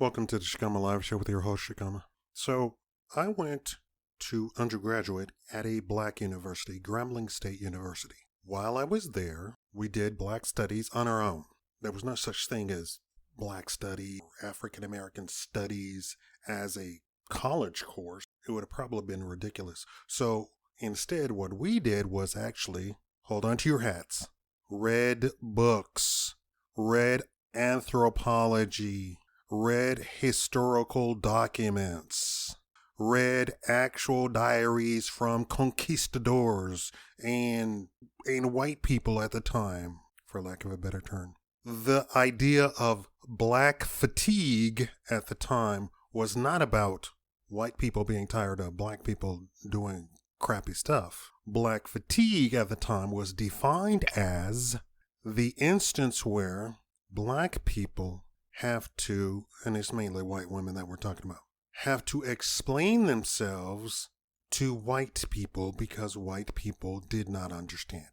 Welcome to the Shakaama Live Show with your host, Shakaama. So, I went to undergraduate at a black university, Grambling State University. While I was there, we did black studies on our own. There was no such thing as black study or African American studies as a college course. It would have probably been ridiculous. So, instead, what we did was actually, hold on to your hats, read books, read anthropology, read historical documents, read actual diaries from conquistadors and white people at the time, for lack of a better term. The idea of black fatigue at the time was not about white people being tired of black people doing crappy stuff. Black fatigue at the time was defined as the instance where black people have to, and it's mainly white women that we're talking about, have to explain themselves to white people because white people did not understand.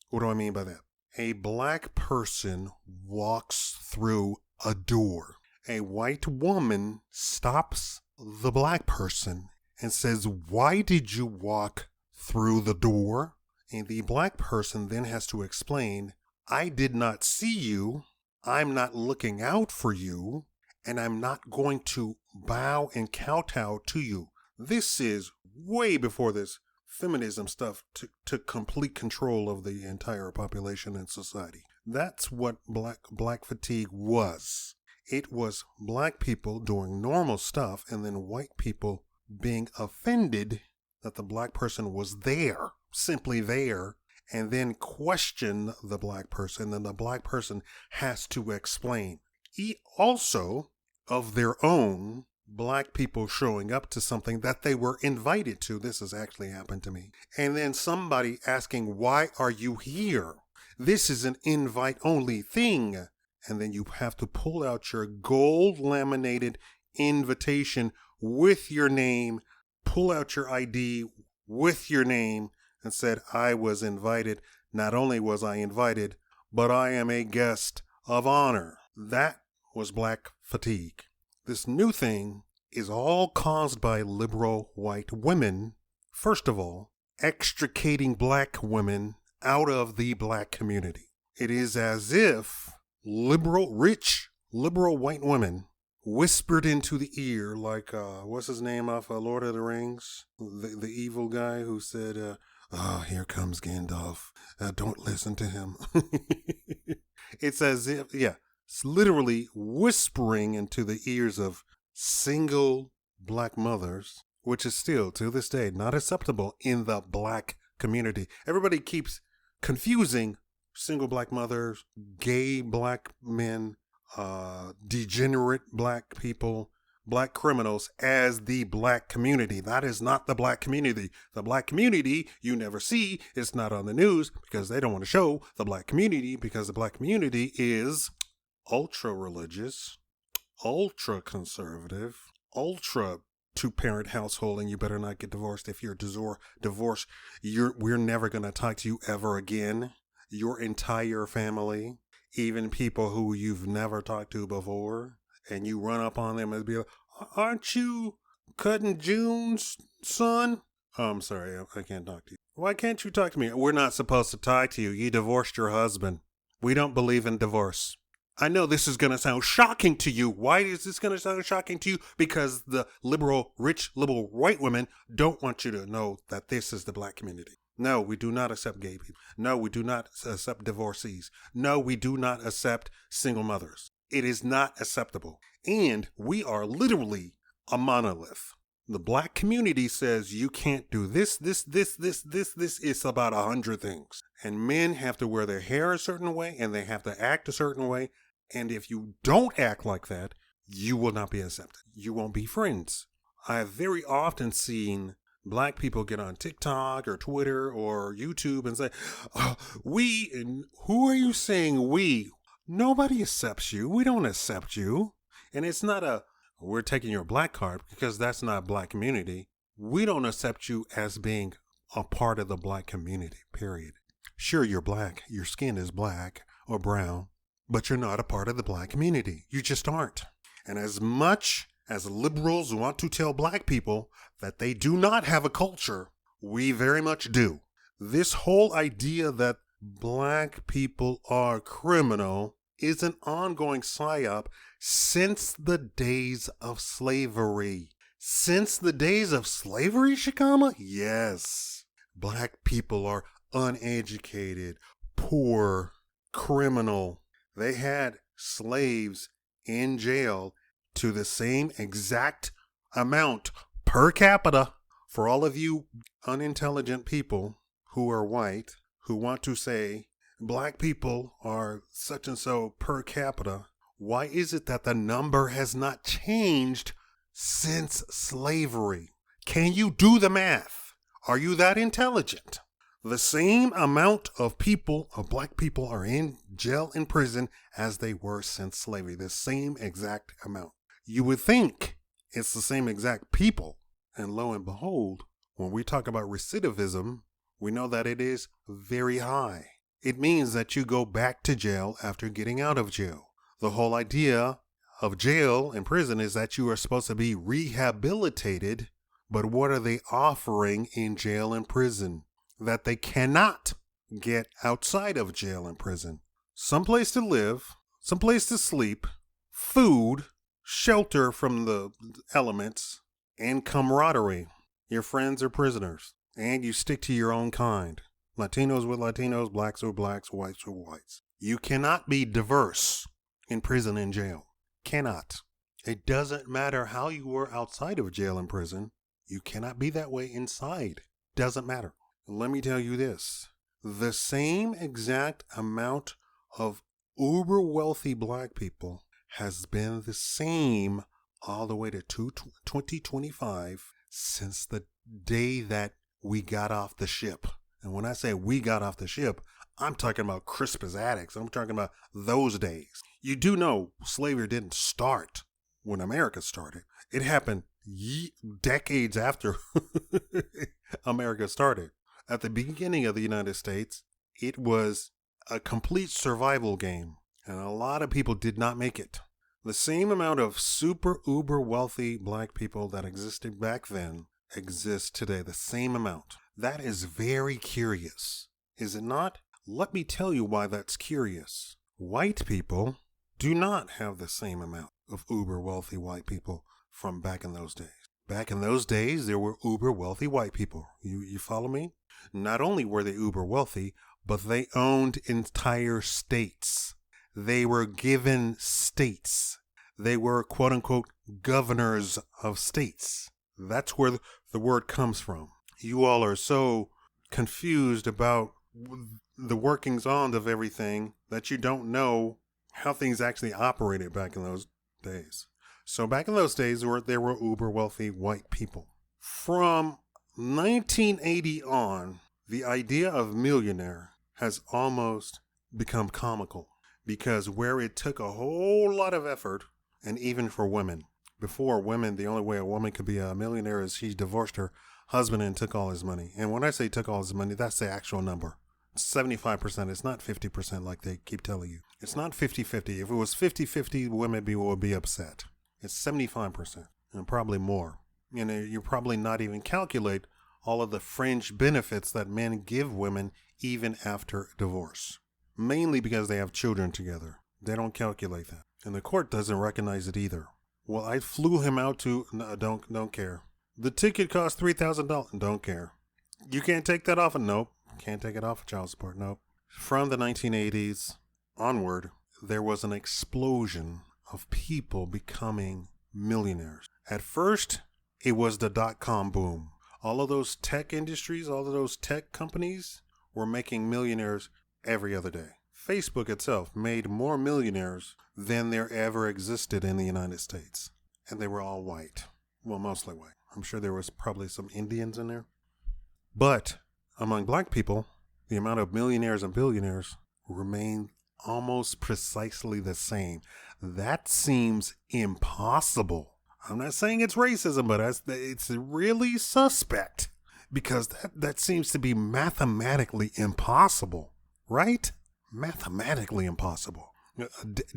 What do I mean by that? A black person walks through a door. A white woman stops the black person and says, "Why did you walk through the door?" And the black person then has to explain, "I did not see you. I'm not looking out for you, and I'm not going to bow and kowtow to you." This is way before this feminism stuff took complete control of the entire population and society. That's what black fatigue was. It was black people doing normal stuff and then white people being offended that the black person was there, simply there, and then question the black person, and the black person has to explain. Also, of their own, black people showing up to something that they were invited to. This has actually happened to me. And then somebody asking, "Why are you here? This is an invite-only thing." And then you have to pull out your gold laminated invitation with your name, pull out your ID with your name, and said, "I was invited. Not only was I invited, but I am a guest of honor." That was black fatigue. This new thing is all caused by liberal white women, first of all, extricating black women out of the black community. It is as if rich liberal white women whispered into the ear, like, what's his name off Lord of the Rings? The evil guy who said, "Oh, here comes Gandalf. Don't listen to him." It's as if, it's literally whispering into the ears of single black mothers, which is still, to this day, not acceptable in the black community. Everybody keeps confusing single black mothers, gay black men, degenerate black people, black criminals as the black community. That is not the black community. The black community you never see. It's not on the news because they don't want to show the black community, because the black community is ultra religious, ultra conservative, ultra two-parent household, and you better not get divorced. If you're divorced, we're never going to talk to you ever again. Your entire family, even people who you've never talked to before, and you run up on them and be like, "Aren't you Cousin June's son?" "Oh, I'm sorry, I can't talk to you." "Why can't you talk to me?" "We're not supposed to talk to you. You divorced your husband. We don't believe in divorce." I know this is going to sound shocking to you. Why is this going to sound shocking to you? Because the rich liberal white women don't want you to know that this is the black community. No, we do not accept gay people. No, we do not accept divorcees. No, we do not accept single mothers. It is not acceptable. And we are literally a monolith. The black community says you can't do this. It's about 100 things. And men have to wear their hair a certain way, and they have to act a certain way. And if you don't act like that, you will not be accepted. You won't be friends. I have very often seen black people get on TikTok or Twitter or YouTube and say, "We," and who are you saying we? Nobody accepts you. We don't accept you. And it's not "we're taking your black card," because that's not black community. We don't accept you as being a part of the black community, period. Sure, you're black. Your skin is black or brown, but you're not a part of the black community. You just aren't. And as much as liberals want to tell black people that they do not have a culture, we very much do. This whole idea that black people are criminal is an ongoing psyop since the days of slavery. Since the days of slavery, Shakaama? Yes. Black people are uneducated, poor, criminal. They had slaves in jail to the same exact amount per capita. For all of you unintelligent people who are white, who want to say black people are such and so per capita, why is it that the number has not changed since slavery? Can you do the math? Are you that intelligent? The same amount of people, of black people, are in jail and prison as they were since slavery. The same exact amount. You would think it's the same exact people. And lo and behold, when we talk about recidivism, we know that it is very high. It means that you go back to jail after getting out of jail. The whole idea of jail and prison is that you are supposed to be rehabilitated, but what are they offering in jail and prison that they cannot get outside of jail and prison? Someplace to live, someplace to sleep, food, shelter from the elements, and camaraderie. Your friends are prisoners, and you stick to your own kind. Latinos with Latinos, blacks with blacks, whites with whites. You cannot be diverse in prison and jail. Cannot. It doesn't matter how you were outside of jail and prison. You cannot be that way inside. Doesn't matter. Let me tell you this. The same exact amount of uber wealthy black people has been the same all the way to 2025 since the day that we got off the ship. And when I say we got off the ship, I'm talking about Crispus Attucks. I'm talking about those days. You do know slavery didn't start when America started. It happened decades after America started. At the beginning of the United States, it was a complete survival game, and a lot of people did not make it. The same amount of super uber wealthy black people that existed back then exists today. The same amount. That is very curious, is it not? Let me tell you why that's curious. White people do not have the same amount of uber wealthy white people from back in those days. Back in those days, there were uber wealthy white people. You follow me? Not only were they uber wealthy, but they owned entire states. They were given states. They were, quote unquote, governors of states. That's where the word comes from. You all are so confused about the workings on of everything that you don't know how things actually operated back in those days. So back in those days, there were uber wealthy white people. From 1980 on, the idea of millionaire has almost become comical because where it took a whole lot of effort, and even for women. Before, women, the only way a woman could be a millionaire is she divorced her husband and took all his money. And when I say took all his money, that's the actual number. It's 75%. It's not 50% like they keep telling you. It's not 50-50. If it was 50-50, women would be upset. It's 75% and probably more. You know, you probably not even calculate all of the fringe benefits that men give women even after divorce. Mainly because they have children together. They don't calculate that. And the court doesn't recognize it either. Well, I flew him out to, no, don't care. The ticket cost $3,000. Don't care. You can't take that off. Nope. Can't take it off of child support. Nope. From the 1980s onward, there was an explosion of people becoming millionaires. At first, it was the dot-com boom. All of those tech industries, all of those tech companies were making millionaires every other day. Facebook itself made more millionaires than there ever existed in the United States. And they were all white. Well, mostly white. I'm sure there was probably some Indians in there. But among black people, the amount of millionaires and billionaires remain almost precisely the same. That seems impossible. I'm not saying it's racism, but it's really suspect because that seems to be mathematically impossible, right? Mathematically impossible.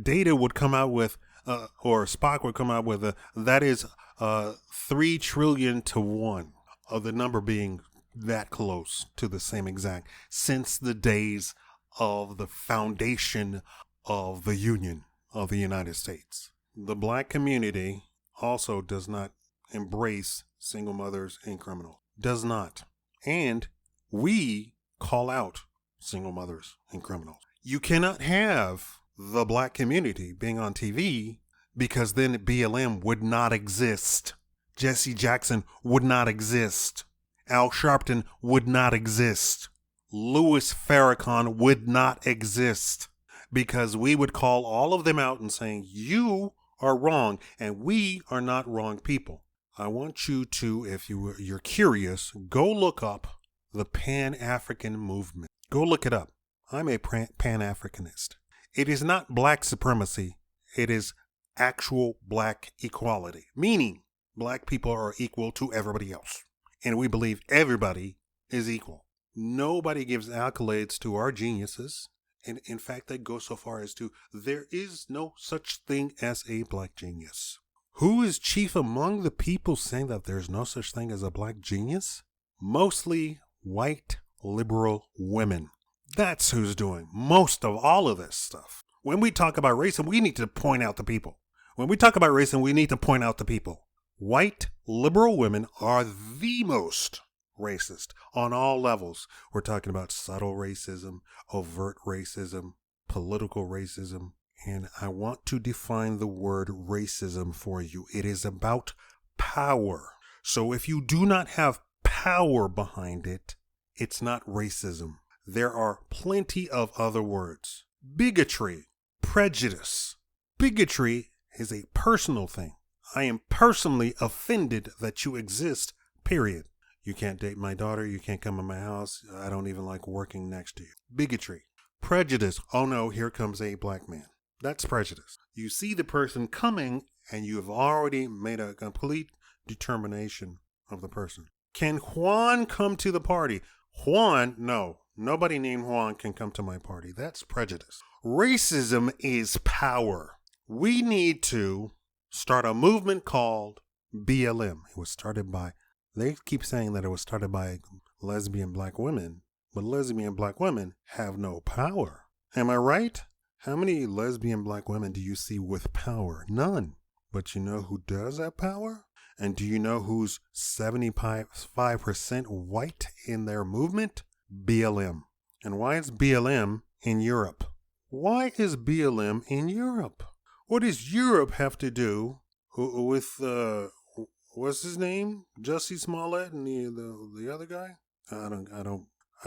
Data would come out with or Spock would come out with that is 3 trillion to 1 of the number being that close to the same exact since the days of the foundation of the Union of the United States. The black community also does not embrace single mothers and criminals. Does not. And we call out single mothers and criminals. You cannot have the black community being on TV because then BLM would not exist. Jesse Jackson would not exist. Al Sharpton would not exist. Louis Farrakhan would not exist because we would call all of them out and saying, you are wrong and we are not wrong people. I want you to, if you're curious, go look up the Pan-African movement. Go look it up. I'm a Pan-Africanist. It is not black supremacy. It is actual black equality, meaning black people are equal to everybody else. And we believe everybody is equal. Nobody gives accolades to our geniuses. And in fact, they go so far as to, there is no such thing as a black genius. Who is chief among the people saying that there's no such thing as a black genius? Mostly white liberal women. That's who's doing most of all of this stuff. When we talk about racism, we need to point out the people. When we talk about racism, we need to point out the people. White liberal women are the most racist on all levels. We're talking about subtle racism, overt racism, political racism. And I want to define the word racism for you. It is about power. So if you do not have power behind it, it's not racism. There are plenty of other words. Bigotry, prejudice. Bigotry is a personal thing. I am personally offended that you exist, period. You can't date my daughter. You can't come to my house. I don't even like working next to you. Bigotry. Prejudice. Oh no, here comes a black man. That's prejudice. You see the person coming and you have already made a complete determination of the person. Can Juan come to the party? Juan, no. Nobody named Juan can come to my party. That's prejudice. Racism is power. We need to start a movement called BLM. It was started by, they keep saying that it was started by lesbian black women, but lesbian black women have no power. Am I right? How many lesbian black women do you see with power? None. But you know who does have power? And do you know who's 75% white in their movement? BLM. And why is BLM in Europe? Why is BLM in Europe? What does Europe have to do with, what's his name? Jussie Smollett and the other guy? I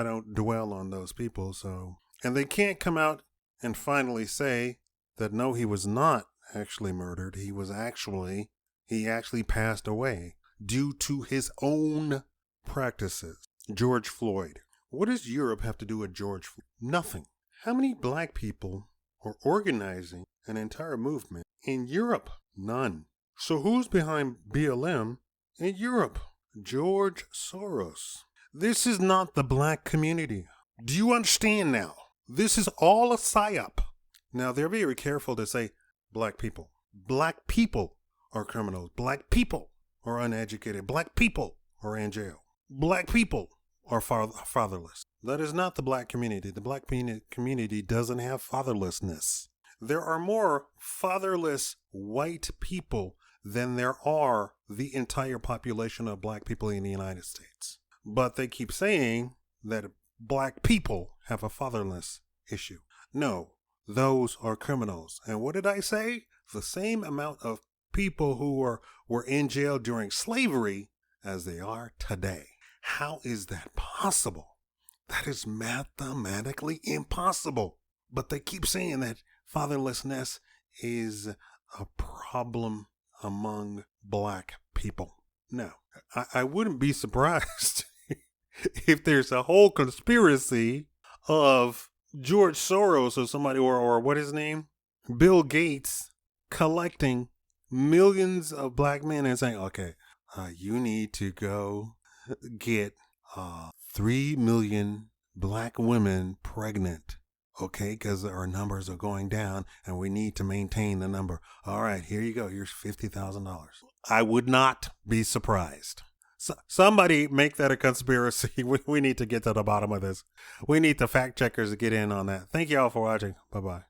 don't dwell on those people, so. And they can't come out and finally say that no, he was not actually murdered. He actually passed away due to his own practices. George Floyd. What does Europe have to do with George Floyd? Nothing. How many black people are organizing an entire movement in Europe? None. So who's behind BLM in Europe? George Soros. This is not the black community. Do you understand now? This is all a psyop. Now, they're very careful to say black people. Black people are criminals. Black people are uneducated. Black people are in jail. Black people are fatherless. That is not the black community. The black community doesn't have fatherlessness. There are more fatherless white people than there are the entire population of black people in the United States. But they keep saying that black people have a fatherless issue. No, those are criminals. And what did I say? The same amount of people who were in jail during slavery as they are today. How is that possible? That is mathematically impossible. But they keep saying that fatherlessness is a problem among black people. No, I wouldn't be surprised if there's a whole conspiracy of George Soros or somebody, or what is his name? Bill Gates collecting millions of black men and saying, okay, you need to go get 3 million black women pregnant. Okay, because our numbers are going down and we need to maintain the number. All right, here you go. Here's $50,000. I would not be surprised. Somebody make that a conspiracy. We need to get to the bottom of this. We need the fact checkers to get in on that. Thank you all for watching. Bye-bye.